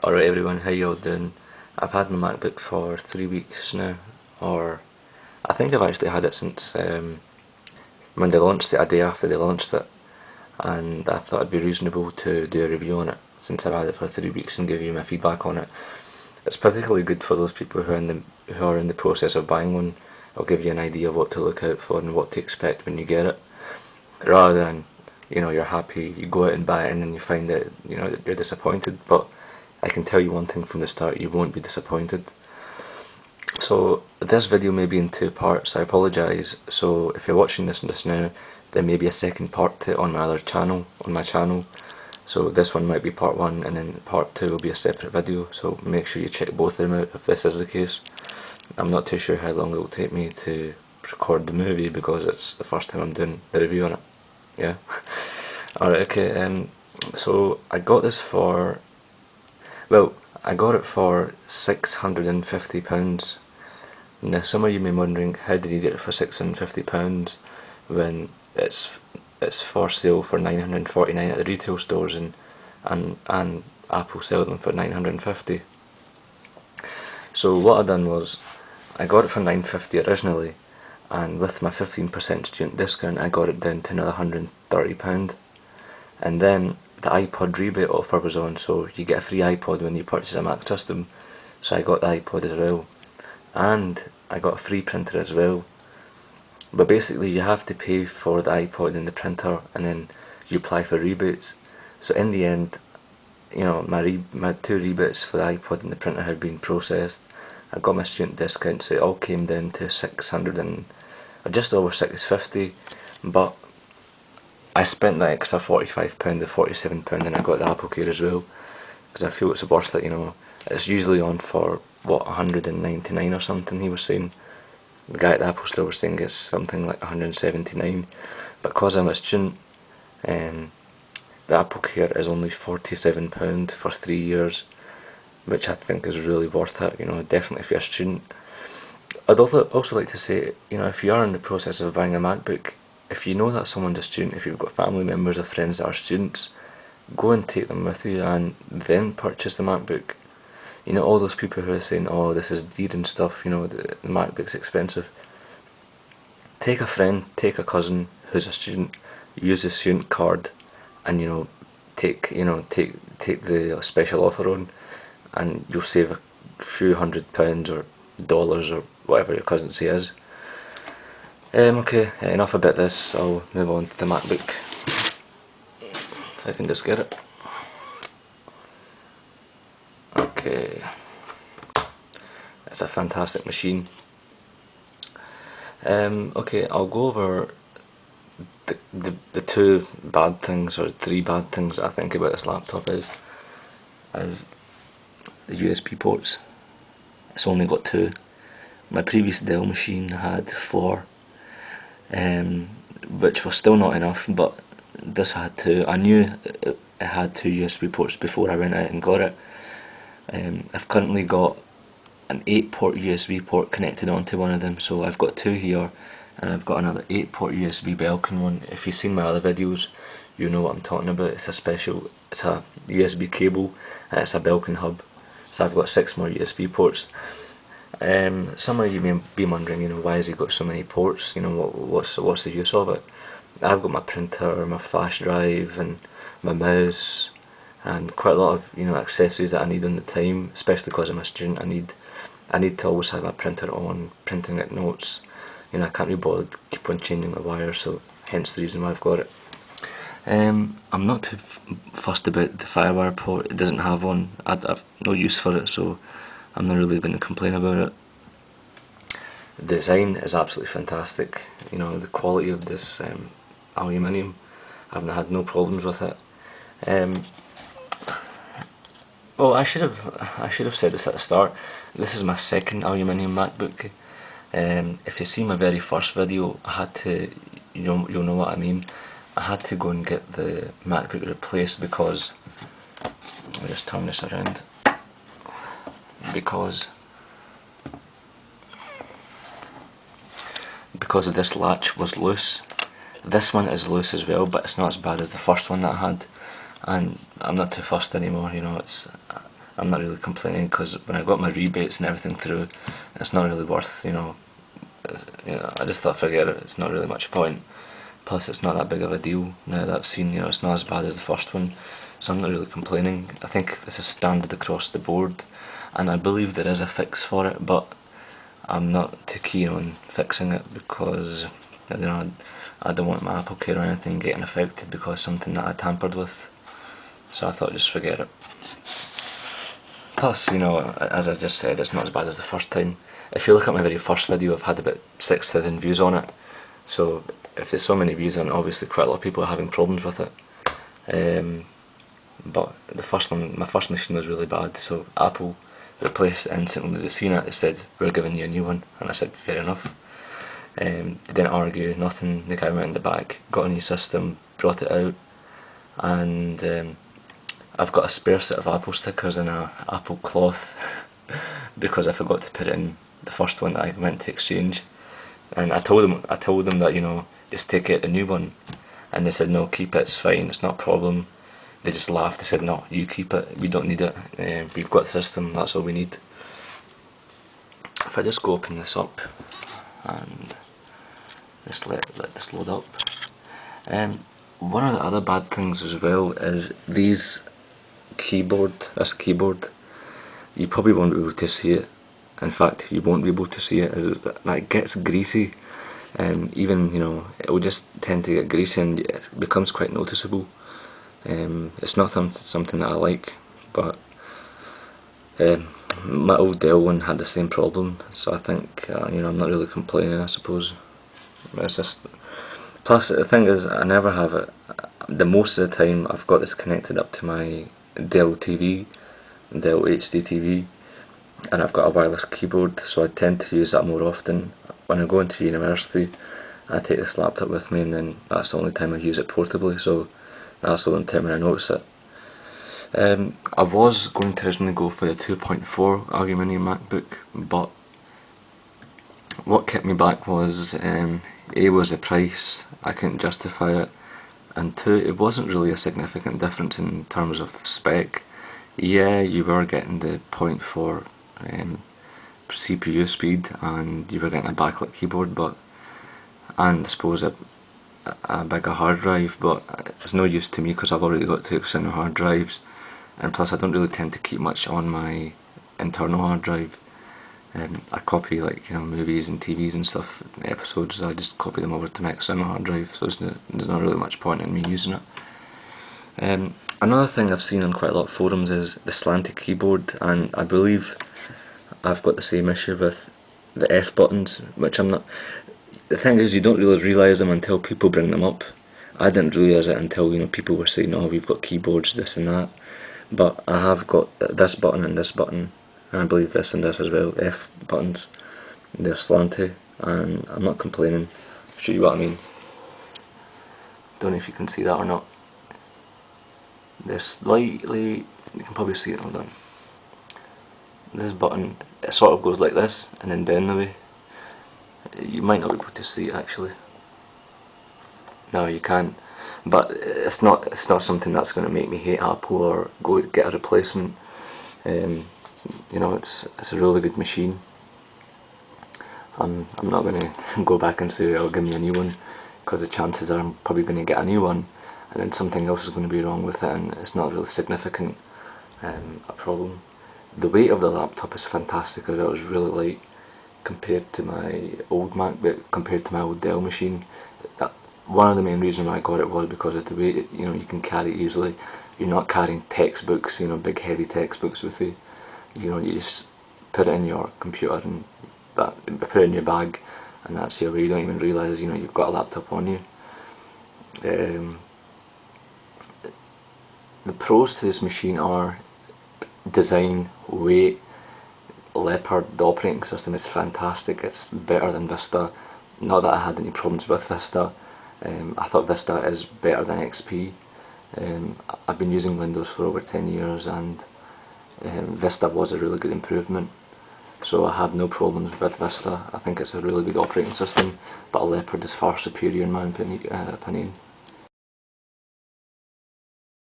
Alright everyone, how you all doing? I've had my MacBook for 3 weeks now, or I think I've actually had it since when they launched it, a day after they launched it, and I thought it'd be reasonable to do a review on it since I've had it for 3 weeks and give you my feedback on it. It's particularly good for those people who are in the process of buying one. It'll give you an idea of what to look out for and what to expect when you get it, rather than you're happy, you go out and buy it and then you find that you're disappointed. But I can tell you one thing from the start, you won't be disappointed. So this video may be in two parts, I apologise. So if you're watching this just now, there may be a second part to it on my other channel, So this one might be part one, and then part two will be a separate video, so make sure you check both of them out if this is the case. I'm not too sure how long it will take me to record the movie because it's the first time I'm doing the review on it. Yeah. Alright, okay, so I got this for, well, I got it for £650. Now some of you may be wondering, how did you get it for £650 when it's for sale for £949 at the retail stores, and Apple sell them for £950. So what I done was, I got it for £950 originally, and with my 15% student discount I got it down to another £130. And then the iPod rebate offer was on, so you get a free iPod when you purchase a Mac system. So I got the iPod as well, and I got a free printer as well. But basically you have to pay for the iPod and the printer, and then you apply for rebates. So in the end, my two rebates for the iPod and the printer had been processed. I got my student discount, so it all came down to 600 and or just over 650. But I spent that extra £45 or £47, and I got the Apple Care as well, because I feel it's worth it. It's usually on for what, £199 or something, he was saying. The guy at the Apple store was saying it's something like £179, but because I'm a student, the Apple Care is only £47 for 3 years, which I think is really worth it, definitely if you're a student. I'd also like to say, if you are in the process of buying a MacBook, if you know that someone's a student, if you've got family members or friends that are students, go and take them with you and then purchase the MacBook. All those people who are saying, oh, this is dear and stuff, the MacBook's expensive. Take a friend, take a cousin who's a student, use the student card, and take the special offer on, and you'll save a few £100 or dollars or whatever your currency is. Okay, enough about this, I'll move on to the MacBook. If I can just get it. Okay, it's a fantastic machine. Okay, I'll go over the two bad things, or three bad things that I think about this laptop is the USB ports. It's only got two. My previous Dell machine had four, which was still not enough, but this had two. I knew it had two USB ports before I went out and got it. I've currently got an 8-port USB port connected onto one of them, so I've got two here, and I've got another 8-port USB Belkin one. If you've seen my other videos, you know what I'm talking about. It's a USB cable, and it's a Belkin hub. So I've got 6 more USB ports. Some of you may be wondering, why has he got so many ports? What's the use of it? I've got my printer, my flash drive, and my mouse, and quite a lot of accessories that I need on the time, especially because I'm a student. I need to always have my printer on, printing out notes. I can't be bothered to keep on changing the wires, so hence the reason why I've got it. I'm not too fussed about the FireWire port. It doesn't have one. I've no use for it, so I'm not really going to complain about it. The design is absolutely fantastic. The quality of this aluminium, I've had no problems with it. Well, I should have said this at the start. This is my second aluminium MacBook. If you see my very first video, I had to, you'll know what I mean. I had to go and get the MacBook replaced because, let me just turn this around, because this latch was loose. This one is loose as well, but it's not as bad as the first one that I had, and I'm not too fussed anymore. I'm not really complaining, because when I got my rebates and everything through, it's not really worth, I just thought, forget it, it's not really much point. Plus it's not that big of a deal now that I've seen, it's not as bad as the first one, so I'm not really complaining. I think this is standard across the board, and I believe there is a fix for it, but I'm not too keen on fixing it, because I don't want my Apple Care or anything getting affected because something that I tampered with. So I thought, just forget it. Plus, as I just said, it's not as bad as the first time. If you look at my very first video, I've had about 6,000 views on it. So if there's so many views on it, obviously quite a lot of people are having problems with it. But the first one, my first machine was really bad, so Apple replaced it instantly. They seen it, they said, we're giving you a new one, and I said, fair enough. They didn't argue, nothing. The guy went in the back, got a new system, brought it out, and I've got a spare set of Apple stickers and a Apple cloth because I forgot to put it in the first one that I went to exchange. And I told them that, just take it, a new one, and they said, no, keep it, it's fine, it's not a problem. They just laughed. They said, no, you keep it, we don't need it, we've got the system, that's all we need. If I just go open this up and just let this load up. One of the other bad things as well is this keyboard, you probably won't be able to see it. In fact, you won't be able to see it, is that it gets greasy. Even, it will just tend to get greasy and it becomes quite noticeable. It's not something that I like, but my old Dell one had the same problem, so I think, I'm not really complaining, I suppose. It's just, plus the thing is, I never have it. The most of the time I've got this connected up to my Dell TV, Dell HD TV, and I've got a wireless keyboard, so I tend to use that more often. When I go into university, I take this laptop with me, and then that's the only time I use it portably, so that's the only time when I notice it. I was going to originally go for the 2.4 aluminium MacBook, but what kept me back was, A, was the price, I couldn't justify it, and 2, it wasn't really a significant difference in terms of spec. Yeah, you were getting the 0.4 CPU speed, and you were getting a backlit keyboard, and I suppose a bigger hard drive, but it's no use to me because I've already got 2 external hard drives, and plus I don't really tend to keep much on my internal hard drive. I copy movies and TVs and stuff, episodes, I just copy them over to my external hard drive, so there's not really much point in me using it. Another thing I've seen on quite a lot of forums is the slanted keyboard, and I believe I've got the same issue with the F buttons, which I'm not. The thing is, you don't really realise them until people bring them up. I didn't realise it until people were saying, oh, we've got keyboards, this and that. But I have got this button, and I believe this and this as well, F buttons. They're slanty, and I'm not complaining. I'll show you what I mean. Don't know if you can see that or not. They're slightly, you can probably see it, hold on. This button, it sort of goes like this, and then down the way. You might not be able to see it actually. No, you can't. But it's not something that's going to make me hate Apple or go get a replacement. It's a really good machine. I'm not going to go back and say, oh, give me a new one, because the chances are I'm probably going to get a new one, and then something else is going to be wrong with it, and it's not really significant a problem. The weight of the laptop is fantastic as well. It's really light compared to my old MacBook, compared to my old Dell machine. One of the main reasons I got it was because of the weight. You can carry it easily. You're not carrying textbooks, big heavy textbooks with you. You just put it in your computer and put it in your bag, and that's your way. You don't even realise you've got a laptop on you. The pros to this machine are design, weight, Leopard. The operating system is fantastic. It's better than Vista. Not that I had any problems with Vista. I thought Vista is better than XP. I've been using Windows for over 10 years, and Vista was a really good improvement. So I have no problems with Vista. I think it's a really good operating system, but Leopard is far superior in my opinion.